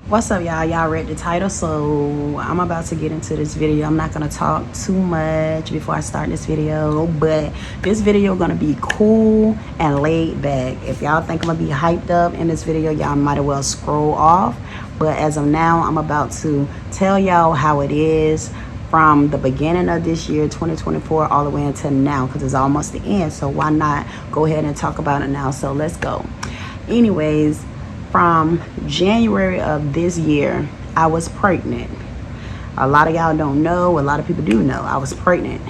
What's up, y'all read the title, so I'm about to get into this video. I'm not gonna talk too much before I start this video, but this video gonna be cool and laid back. If y'all think I'm gonna be hyped up in this video, y'all might as well scroll off. But as of now, I'm about to tell y'all how it is from the beginning of this year 2024 all the way until now, because it's almost the end, so why not go ahead and talk about it now. So let's go. Anyways, from January of this year, I was pregnant. A lot of y'all don't know, a lot of people do know, I was pregnant.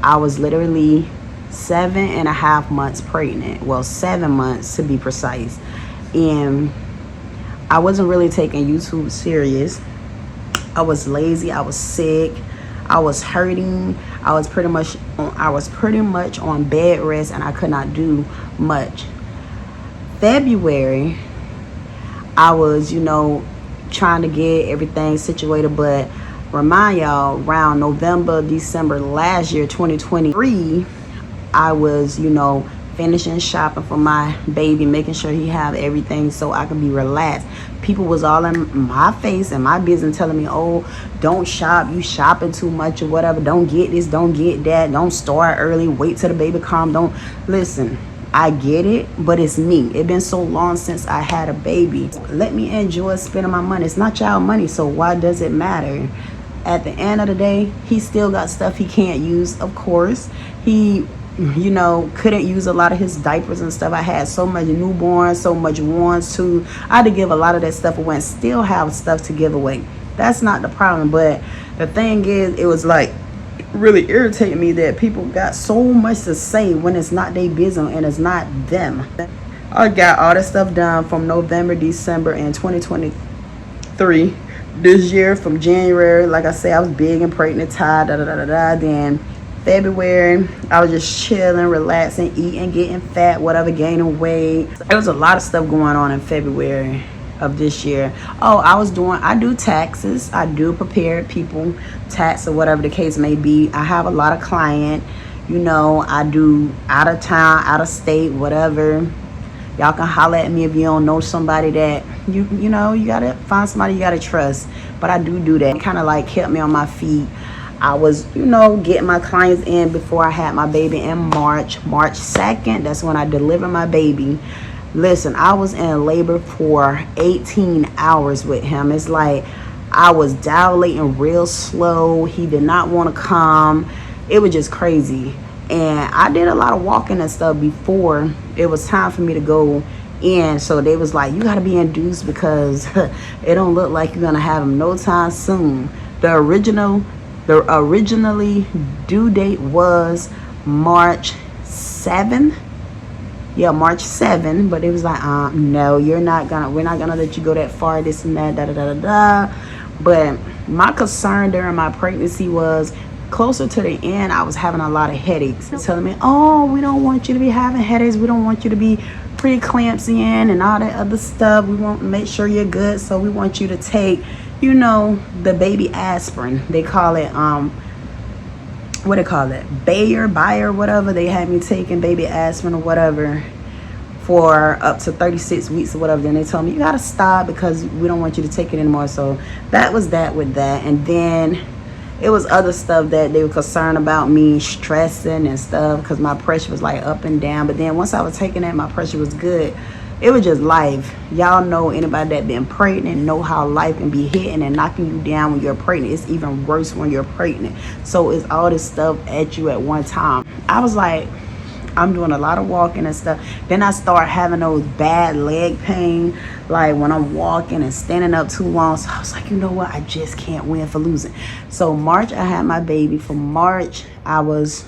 I was literally 7.5 months pregnant. Well, 7 months to be precise. And I wasn't really taking YouTube serious. I was lazy, I was sick, I was hurting, I was pretty much on bed rest, and I could not do much. February, I was, trying to get everything situated, but remind y'all, around November, December last year, 2023, I was, finishing shopping for my baby, making sure he have everything so I could be relaxed. People was all in my face and my business telling me, oh, don't shop, you shopping too much or whatever, don't get this, don't get that, don't start early, wait till the baby come. Don't listen. I get it, but it's me. It's been so long since I had a baby. Let me enjoy spending my money. It's not y'all money, so why does it matter? At the end of the day, he still got stuff he can't use, of course. He, couldn't use a lot of his diapers and stuff. I had so much newborn, so much ones too. I had to give a lot of that stuff away and still have stuff to give away. That's not the problem, but the thing is, it was like, really irritated me that people got so much to say when it's not their business and it's not them. I got all this stuff done from November, December, and 2023. This year from January, like I said, I was big and pregnant, tired, Then February, I was just chilling, relaxing, eating, getting fat, whatever, gaining weight. There was a lot of stuff going on in February of this year. Oh, I do taxes. I do prepare people tax or whatever the case may be. I have a lot of client, I do out of town, out of state, whatever. Y'all can holler at me if you don't know somebody that you gotta find somebody you gotta trust. But I do that. It kind of like kept me on my feet. I was, getting my clients in before I had my baby in March 2nd. That's when I delivered my baby. Listen, I was in labor for 18 hours with him. It's like I was dilating real slow. He did not want to come. It was just crazy. And I did a lot of walking and stuff before it was time for me to go in. So they was like, you got to be induced because it don't look like you're going to have him no time soon. The originally due date was March 7th. Yeah, March 7th, but it was like, no, we're not gonna let you go that far, this and that, But my concern during my pregnancy was closer to the end, I was having a lot of headaches. They're telling me, oh, we don't want you to be having headaches. We don't want you to be preeclampsia and all that other stuff. We want to make sure you're good. So we want you to take, the baby aspirin. They call it, what they call it, Bayer, whatever. They had me taking baby aspirin or whatever for up to 36 weeks or whatever. Then they told me you gotta stop because we don't want you to take it anymore. So that was that with that. And then it was other stuff that they were concerned about me stressing and stuff because my pressure was like up and down. But then once I was taking that, my pressure was good. It was just life. Y'all know, anybody that been pregnant know how life can be hitting and knocking you down when you're pregnant. It's even worse when you're pregnant. So it's all this stuff at you at one time. I was like, I'm doing a lot of walking and stuff. Then I start having those bad leg pain, like when I'm walking and standing up too long. So I was like, you know what? I just can't win for losing. So March, I had my baby. For March, I was,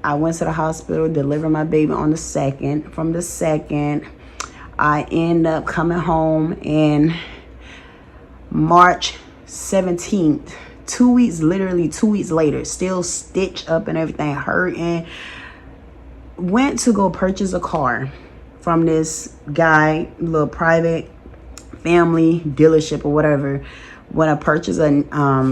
I went to the hospital, delivered my baby on the 2nd. From the 2nd, I end up coming home in March 17th. 2 weeks, literally 2 weeks later, still stitched up and everything, hurting. Went to go purchase a car from this guy, little private family dealership or whatever. When I purchased a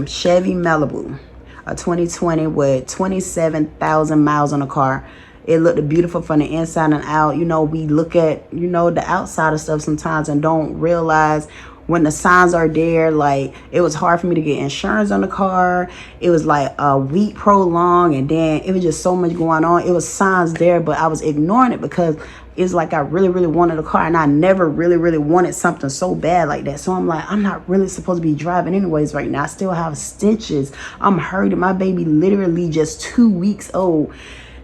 Chevy Malibu, a 2020 with 27,000 miles on the car. It looked beautiful from the inside and out. You know, we look at, you know, the outside of stuff sometimes and don't realize when the signs are there. Like, it was hard for me to get insurance on the car. It was like a week prolonged, and then it was just so much going on. It was signs there, but I was ignoring it because it's like I really, really wanted a car, and I never really, really wanted something so bad like that. So I'm like, I'm not really supposed to be driving anyways right now. I still have stitches. I'm hurting. My baby literally just 2 weeks old.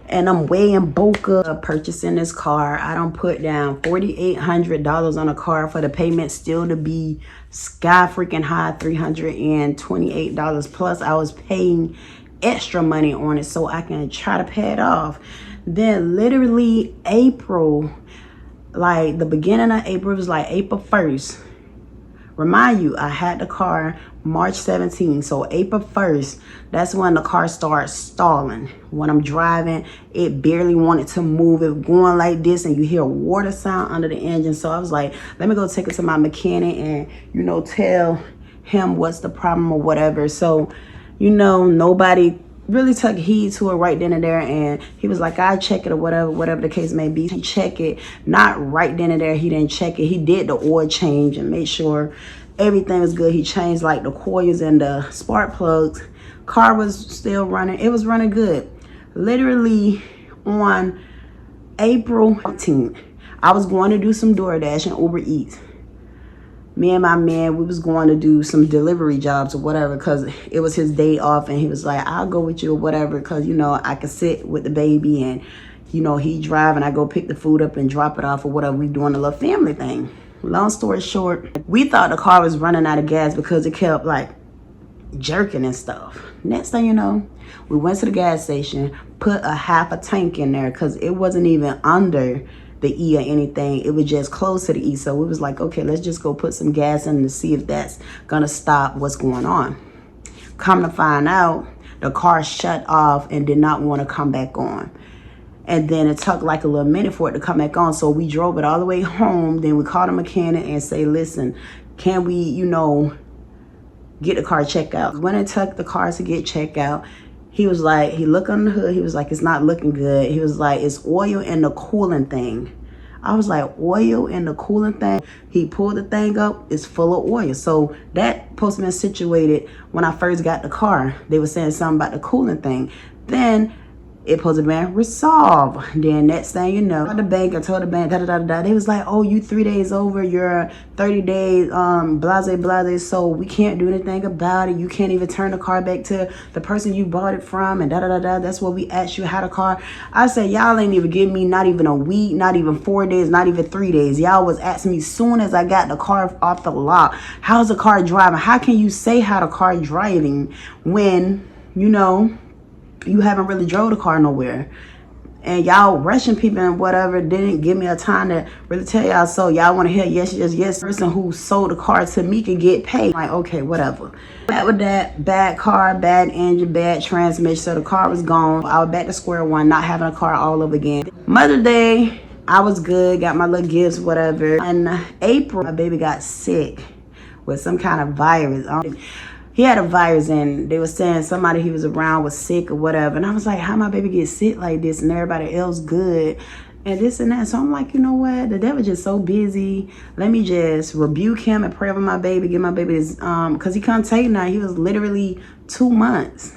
And I'm way in Boca purchasing this car. I don't put down $4,800 on a car for the payment still to be sky freaking high, $328 plus. I was paying extra money on it so I can try to pay it off. Then literally April, like the beginning of April, it was like April 1st. Remind you, I had the car March 17th, so April 1st, that's when the car starts stalling. When I'm driving, it barely wanted to move. It was going like this, and you hear water sound under the engine. So I was like, let me go take it to my mechanic and, you know, tell him what's the problem or whatever. So, you know, nobody really took heed to it right then and there, and he was like, I'll check it or whatever the case may be. He checked it, not right then and there. He didn't check it. He did the oil change and made sure everything was good. He changed like the coils and the spark plugs. Car was still running. It was running good. Literally on April 14th, I was going to do some DoorDash and Uber Eats. Me and my man, we was going to do some delivery jobs or whatever because it was his day off, and he was like, I'll go with you or whatever because, you know, I could sit with the baby and, you know, he drive and I go pick the food up and drop it off or whatever. We doing a little family thing. Long story short, we thought the car was running out of gas because it kept like jerking and stuff. Next thing you know, we went to the gas station, put a half a tank in there because it wasn't even under the E or anything. It was just close to the E. So we was like, okay, let's just go put some gas in to see if that's gonna stop what's going on. Come to find out, the car shut off and did not want to come back on. And then it took like a little minute for it to come back on. So we drove it all the way home. Then we called a mechanic and say, listen, can we, you know, get the car checked out? When it took the car to get checked out, he was like, he looked on the hood. He was like, it's not looking good. He was like, it's oil in the cooling thing. I was like, oil in the cooling thing? He pulled the thing up, it's full of oil. So that supposed to be situated when I first got the car. They were saying something about the cooling thing. Then it supposed to be resolved. Then next thing you know, I told the bank, They was like, oh, you 3 days over your 30 days, blase, so we can't do anything about it. You can't even turn the car back to the person you bought it from, and That's what we asked you how the car. I said, y'all ain't even give me not even a week, not even 4 days, not even 3 days. Y'all was asking me soon as I got the car off the lot, how's the car driving? How can you say how the car driving when, you know, you haven't really drove the car nowhere? And y'all rushing people and whatever didn't give me a time to really tell y'all. So y'all want to hear yes. The person who sold the car to me can get paid. Like, okay, whatever. Back with that, bad car, bad engine, bad transmission. So the car was gone. I was back to square one, not having a car all over again. Mother's Day, I was good, got my little gifts, whatever. In April, my baby got sick with some kind of virus. He had a virus, and they were saying somebody he was around was sick or whatever. And I was like, how my baby get sick like this and everybody else good and this and that? So I'm like, you know what? The devil just so busy. Let me just rebuke him and pray over my baby, give my baby his, because he can't take now. He was literally 2 months.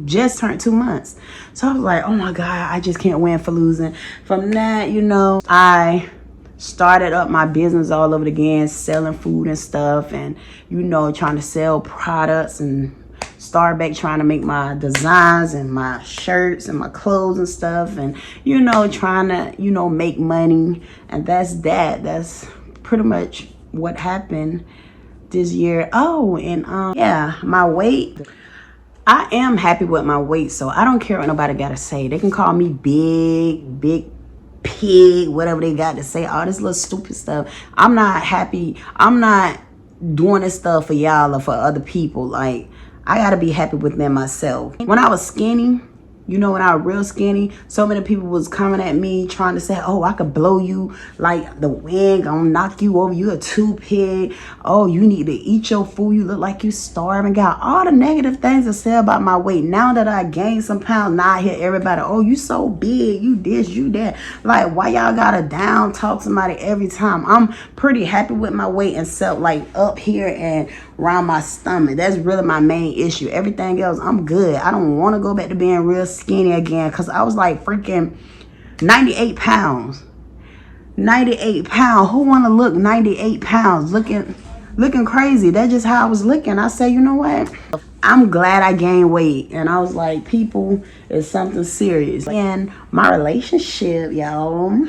Just turned 2 months. So I was like, oh my God, I just can't win for losing. From that, you know, I started up my business all over again, selling food and stuff, and, you know, trying to sell products and start back trying to make my designs and my shirts and my clothes and stuff, and, you know, trying to, you know, make money. And that's pretty much what happened this year. Oh, and yeah, my weight, I am happy with my weight, so I don't care what nobody gotta say. They can call me big pig, whatever they got to say, all this little stupid stuff. I'm not happy. I'm not doing this stuff for y'all or for other people. Like, I gotta be happy with them myself. When I was skinny, You know, when I was real skinny, so many people was coming at me trying to say, oh, I could blow you like the wind, gonna knock you over. You a toothpick. Oh, you need to eat your food. You look like you starving. Got all the negative things to say about my weight. Now that I gained some pounds, now I hear everybody, oh, you so big. You this, you that. Like, why y'all gotta down talk somebody every time? I'm pretty happy with my weight and self, like up here and around my stomach. That's really my main issue. Everything else, I'm good. I don't want to go back to being real skinny again, because I was like freaking 98 pounds. 98 pounds. Who want to look 98 pounds? Looking crazy. That's just how I was looking. I said, you know what? I'm glad I gained weight. And I was like, people, it's something serious. And my relationship, y'all.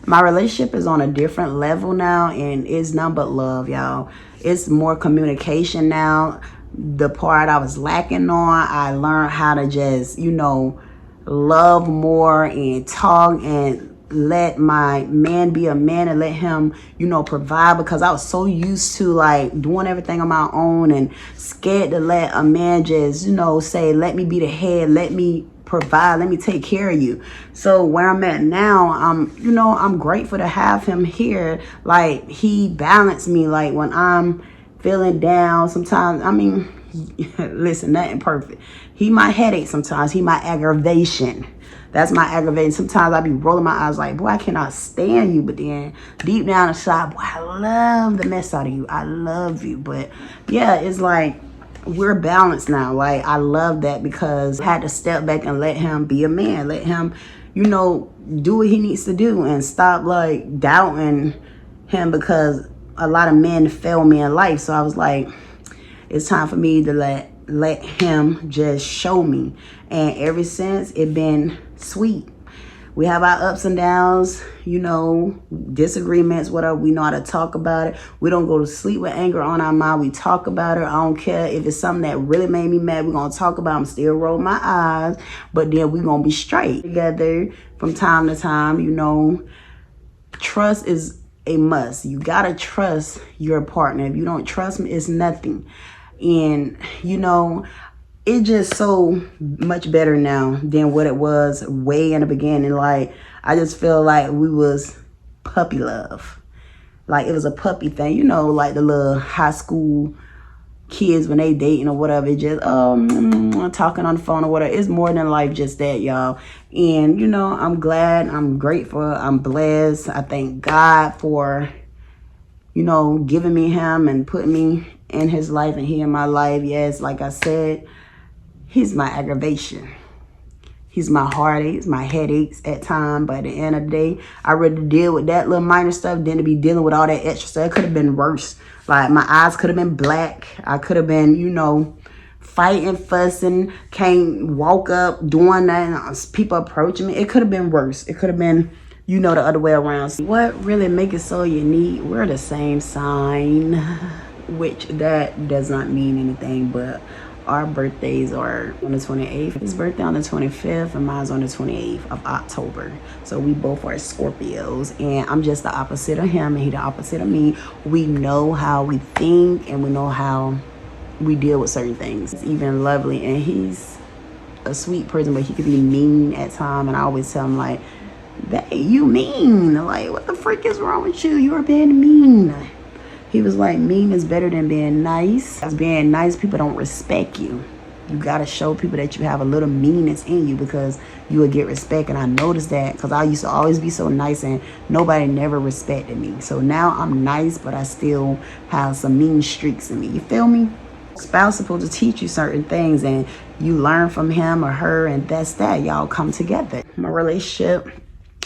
My relationship is on a different level now, and it's nothing but love, y'all. It's more communication now. The part I was lacking on, I learned how to just, you know, love more and talk and let my man be a man and let him, you know, provide, because I was so used to like doing everything on my own and scared to let a man just, you know, say, let me be the head, let me provide, let me take care of you. So where I'm at now, you know, I'm grateful to have him here. Like, he balanced me. Like, when I'm feeling down sometimes, I mean, listen, nothing perfect. He my headache sometimes. He my aggravation. That's my aggravation. Sometimes I be rolling my eyes like, boy, I cannot stand you. But then deep down inside, boy, I love the mess out of you. I love you. But yeah, it's like, we're balanced now. Like, I love that, because I had to step back and let him be a man. Let him, you know, do what he needs to do and stop like doubting him, because a lot of men fail me in life. So I was like, it's time for me to let him just show me. And ever since, it been sweet. We have our ups and downs, you know, disagreements, whatever. We know how to talk about it. We don't go to sleep with anger on our mind. We talk about it. I don't care if it's something that really made me mad. We're going to talk about it. I'm still rolling my eyes. But then we're going to be straight together from time to time. You know, trust is a must. You got to trust your partner. If you don't trust me, it's nothing. And, you know, it's just so much better now than what it was way in the beginning. Like, I just feel like we was puppy love. Like, it was a puppy thing. You know, like the little high school kids when they dating or whatever. It just, talking on the phone or whatever. It's more than life just that, y'all. And, you know, I'm glad. I'm grateful. I'm blessed. I thank God for, you know, giving me him and putting me in his life and he in my life. Yes, like I said, he's my aggravation. He's my heartaches, my headaches at times. But at the end of the day, I'd rather deal with that little minor stuff than to be dealing with all that extra stuff. It could have been worse. Like, my eyes could have been black. I could have been, you know, fighting, fussing, can't walk up, doing that. People approaching me. It could have been worse. It could have been, you know, the other way around. What really make it so unique? We're the same sign, which that does not mean anything, but our birthdays are on the 28th. His birthday on the 25th and mine's on the 28th of October. So we both are Scorpios, and I'm just the opposite of him and he the opposite of me. We know how we think and we know how we deal with certain things. It's even lovely, and he's a sweet person, but he could be mean at times. And I always tell him, like, "Babe, you mean. Like, what the frick is wrong with you? You're being mean." He was like, mean is better than being nice. As being nice, people don't respect you. You gotta show people that you have a little meanness in you, because you will get respect. And I noticed that, because I used to always be so nice and nobody never respected me. So now I'm nice, but I still have some mean streaks in me. You feel me? Spouse supposed to teach you certain things, and you learn from him or her, and that's that. Y'all come together. My relationship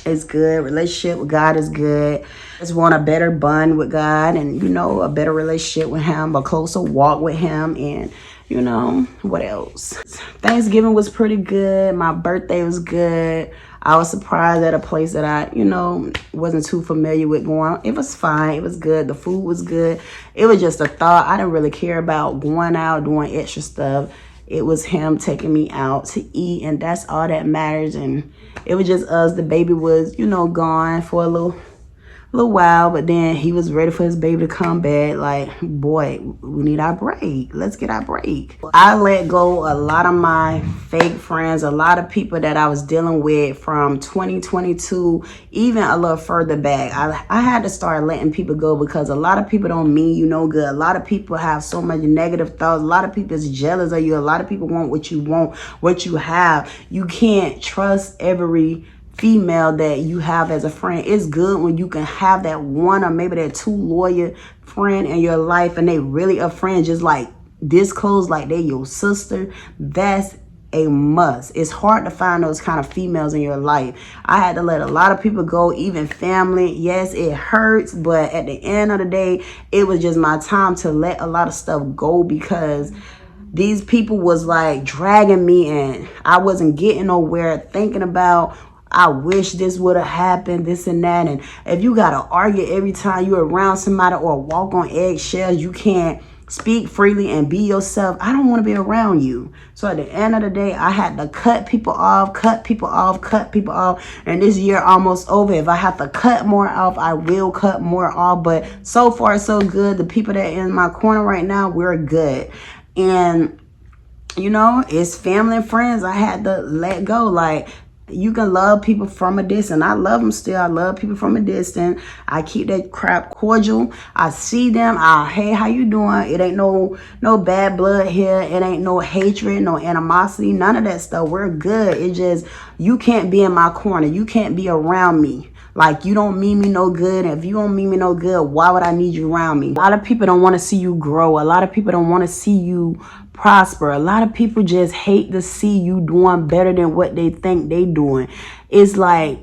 is good. Relationship with God is good. Just want a better bond with God, and, you know, a better relationship with him, a closer walk with him. And, you know, what else? Thanksgiving was pretty good. My birthday was good. I was surprised at a place that I, you know, wasn't too familiar with going. It was fine. It was good. The food was good. It was just a thought. I didn't really care about going out, doing extra stuff. It was him taking me out to eat, and that's all that matters. And it was just us. The baby was, you know, gone for a little while, but then he was ready for his baby to come back. Like, boy, we need our break. Let's get our break. I let go a lot of my fake friends, a lot of people that I was dealing with from 2022, even a little further back. I had to start letting people go because a lot of people don't mean you no good. A lot of people have so much negative thoughts. A lot of people is jealous of you. A lot of people want, what you have. You can't trust every female that you have as a friend. It's good when you can have that one or maybe that two loyal friend in your life and they really a friend, just like this close, like they your sister. That's a must. It's hard to find those kind of females in your life. I had to let a lot of people go, even family. Yes, it hurts, but at the end of the day, it was just my time to let a lot of stuff go because these people was like dragging me and I wasn't getting nowhere, thinking about, I wish this would have happened, this and that. And if you got to argue every time you're around somebody or walk on eggshells, you can't speak freely and be yourself, I don't want to be around you. So at the end of the day, I had to cut people off. And this year almost over. If I have to cut more off, I will cut more off. But so far, so good. The people that are in my corner right now, we're good. And, you know, it's family and friends I had to let go. Like, you can love people from a distance. I love them still. I love people from a distance. I keep that crap cordial. I see them. Hey, how you doing? It ain't no bad blood here. It ain't no hatred, no animosity, none of that stuff. We're good. It just, you can't be in my corner. You can't be around me. Like, you don't mean me no good. If you don't mean me no good, why would I need you around me? A lot of people don't want to see you grow. A lot of people don't want to see you prosper. A lot of people just hate to see you doing better than what they think they doing. It's like,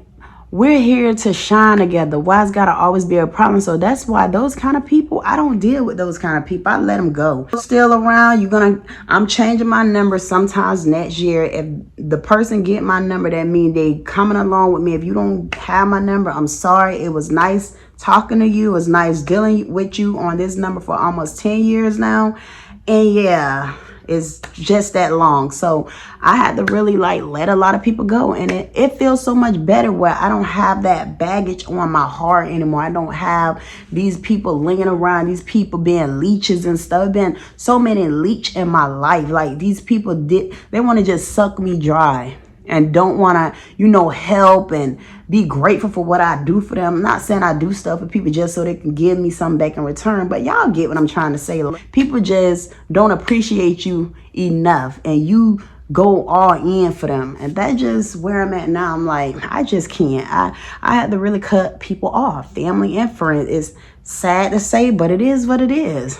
we're here to shine together. Why it's gotta always be a problem? So that's why those kind of people, I don't deal with those kind of people. I let them go. Still around, I'm changing my number sometimes next year. If the person get my number, that means they coming along with me. If you don't have my number, I'm sorry. It was nice talking to you. It was nice dealing with you on this number for almost 10 years now. And yeah, it's just that long. So I had to really like let a lot of people go, and it feels so much better where I don't have that baggage on my heart anymore. I don't have these people lingering around, these people being leeches and stuff. Been so many leech in my life. Like, these people they want to just suck me dry and don't want to, help and be grateful for what I do for them. I'm not saying I do stuff for people just so they can give me something back in return, but y'all get what I'm trying to say. People just don't appreciate you enough, and you go all in for them. And that's just where I'm at now. I'm like, I just can't. I had to really cut people off, family and friends. It's sad to say, but it is what it is.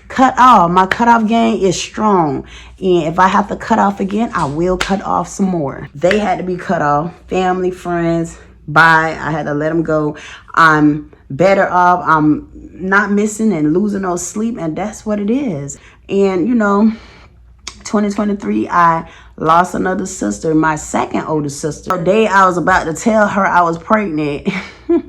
Cut off. My cutoff game is strong. And if I have to cut off again, I will cut off some more. They had to be cut off. Family, friends, bye. I had to let them go. I'm better off. I'm not missing and losing no sleep. And that's what it is. And, 2023, I lost another sister, my second oldest sister. The day I was about to tell her I was pregnant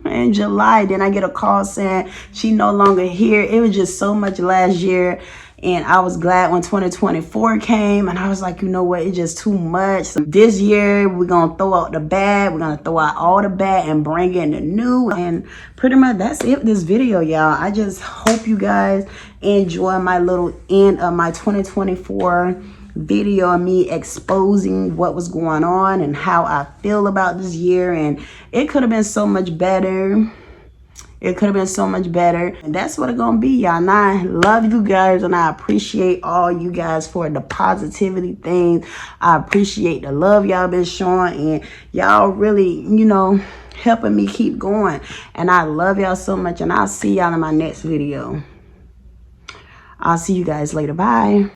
in July, then I get a call saying she no longer here. It was just so much last year. And I was glad when 2024 came, and I was like, you know what, it's just too much. So this year, we're going to throw out the bad. We're going to throw out all the bad and bring in the new. And pretty much that's it for this video, y'all. I just hope you guys enjoy my little end of my 2024 video of me exposing what was going on and how I feel about this year. And it could have been so much better. It could have been so much better. And that's what it's going to be, y'all. And I love you guys, and I appreciate all you guys for the positivity things. I appreciate the love y'all been showing, and y'all really, helping me keep going. And I love y'all so much, and I'll see y'all in my next video. I'll see you guys later. Bye.